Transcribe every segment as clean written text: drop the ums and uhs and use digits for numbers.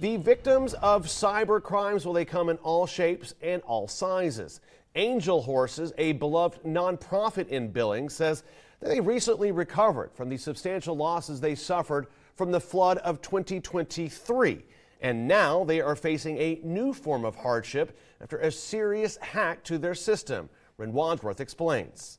The victims of cyber crimes, well, they come in all shapes and all sizes. Angel Horses, a beloved nonprofit in Billings, says that they recently recovered from the substantial losses they suffered from the flood of 2023. And now they are facing a new form of hardship after a serious hack to their system. Ren Wadsworth explains.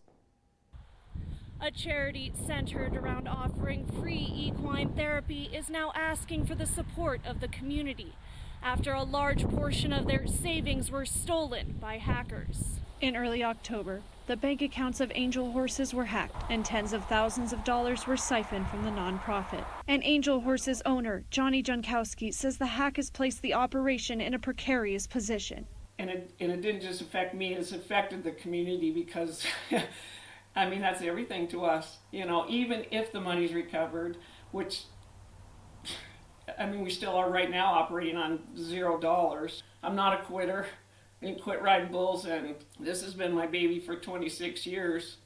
A charity centered around offering free equine therapy is now asking for the support of the community after a large portion of their savings were stolen by hackers. In early October, the bank accounts of Angel Horses were hacked and tens of thousands of dollars were siphoned from the nonprofit. And Angel Horses owner Johnny Junkowski says the hack has placed the operation in a precarious position. And it didn't just affect me, it's affected the community because I mean, that's everything to us, you know, even if the money's recovered, which, I mean, we still are right now operating on $0. I'm not a quitter. I didn't quit riding bulls, and this has been my baby for 26 years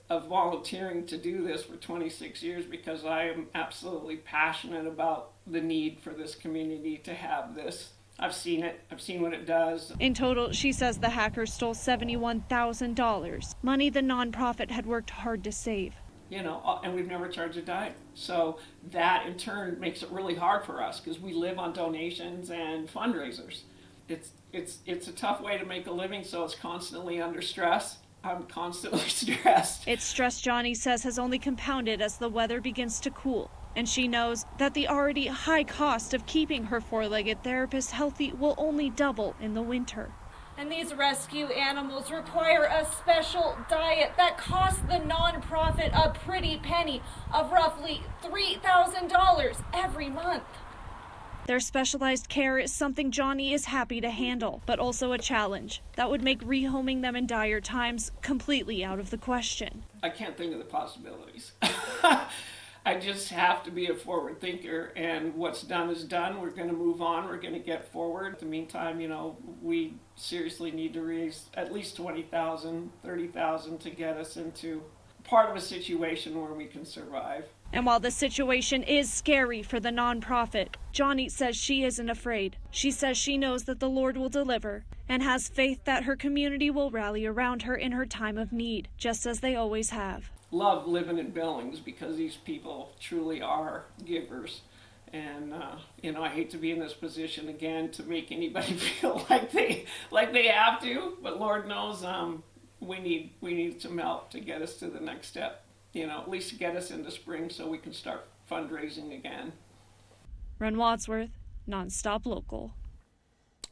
of volunteering to do this for 26 years because I am absolutely passionate about the need for this community to have this. I've seen it. I've seen what it does. In total, she says the hackers stole $71,000, money the nonprofit had worked hard to save. You know, and we've never charged a dime. So that in turn makes it really hard for us because we live on donations and fundraisers. It's a tough way to make a living, so it's constantly under stress. I'm constantly stressed. It's stress Johnny says has only compounded as the weather begins to cool. And she knows that the already high cost of keeping her four-legged therapist healthy will only double in the winter. And these rescue animals require a special diet that costs the nonprofit a pretty penny of roughly $3,000 every month. Their specialized care is something Johnny is happy to handle, but also a challenge that would make rehoming them in dire times completely out of the question. I can't think of the possibilities. I just have to be a forward thinker, and what's done is done. We're going to move on. We're going to get forward. In the meantime, you know, we seriously need to raise at least $20,000, $30,000 to get us into part of a situation where we can survive. And while the situation is scary for the nonprofit, Johnny says she isn't afraid. She says she knows that the Lord will deliver and has faith that her community will rally around her in her time of need, just as they always have. Love living in Billings because these people truly are givers. And, you know, I hate to be in this position again to make anybody feel like they have to, but Lord knows we need some help to get us to the next step. You know, at least get us into spring so we can start fundraising again. Ren Wadsworth, Nonstop Local.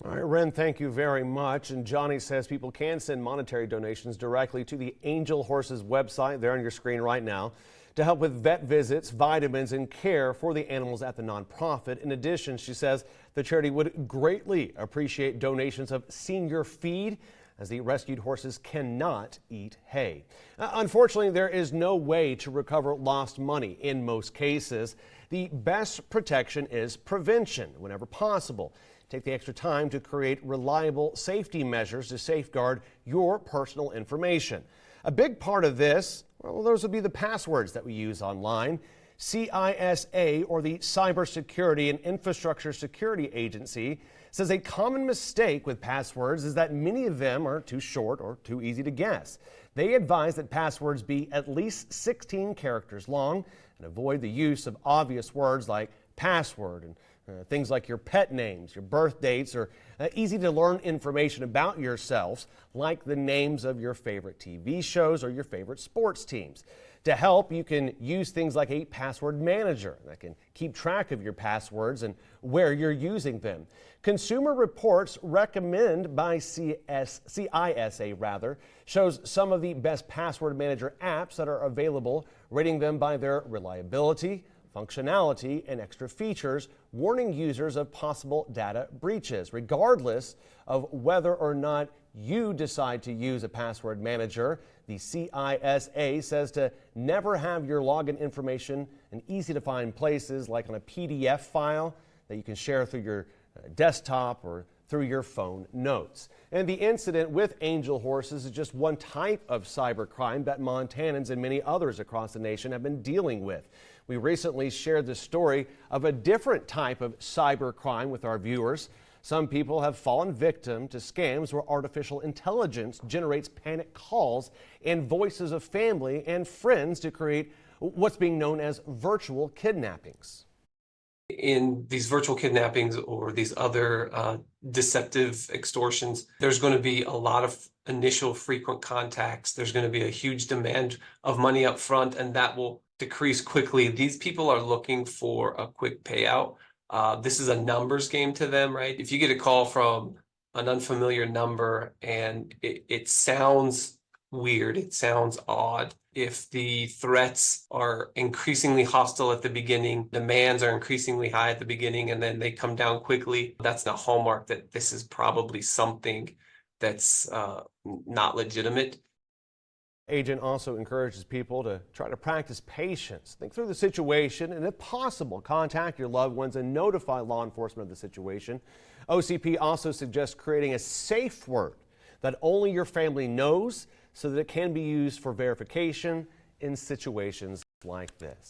All right, Ren, thank you very much. And Johnny says people can send monetary donations directly to the Angel Horses website there on your screen right now to help with vet visits, vitamins, and care for the animals at the nonprofit. In addition, she says the charity would greatly appreciate donations of senior feed, as the rescued horses cannot eat hay. Unfortunately, there is no way to recover lost money in most cases. The best protection is prevention whenever possible. Take the extra time to create reliable safety measures to safeguard your personal information. A big part of this, well, those would be the passwords that we use online. CISA, or the Cybersecurity and Infrastructure Security Agency, says a common mistake with passwords is that many of them are too short or too easy to guess. They advise that passwords be at least 16 characters long and avoid the use of obvious words like password and things like your pet names, your birth dates, or easy to learn information about yourselves like the names of your favorite TV shows or your favorite sports teams. To help, you can use things like a password manager that can keep track of your passwords and where you're using them. Consumer Reports recommend by CISA shows some of the best password manager apps that are available, rating them by their reliability, functionality, and extra features, warning users of possible data breaches, regardless of whether or not you decide to use a password manager. The CISA says to never have your login information in easy to find places like on a PDF file that you can share through your desktop or through your phone notes. And the incident with Angel Horses is just one type of cybercrime that Montanans and many others across the nation have been dealing with. We recently shared the story of a different type of cyber crime with our viewers. Some people have fallen victim to scams where artificial intelligence generates panic calls and voices of family and friends to create what's being known as virtual kidnappings. In these virtual kidnappings or these other deceptive extortions, there's going to be a lot of initial frequent contacts. There's going to be a huge demand of money up front, and that will decrease quickly. These people are looking for a quick payout. This is a numbers game to them, right? If you get a call from an unfamiliar number and it sounds weird, it sounds odd. If the threats are increasingly hostile at the beginning, demands are increasingly high at the beginning, and then they come down quickly, that's the hallmark that this is probably something that's not legitimate. Agent also encourages people to try to practice patience, think through the situation, and if possible, contact your loved ones and notify law enforcement of the situation. OCP also suggests creating a safe word that only your family knows so that it can be used for verification in situations like this.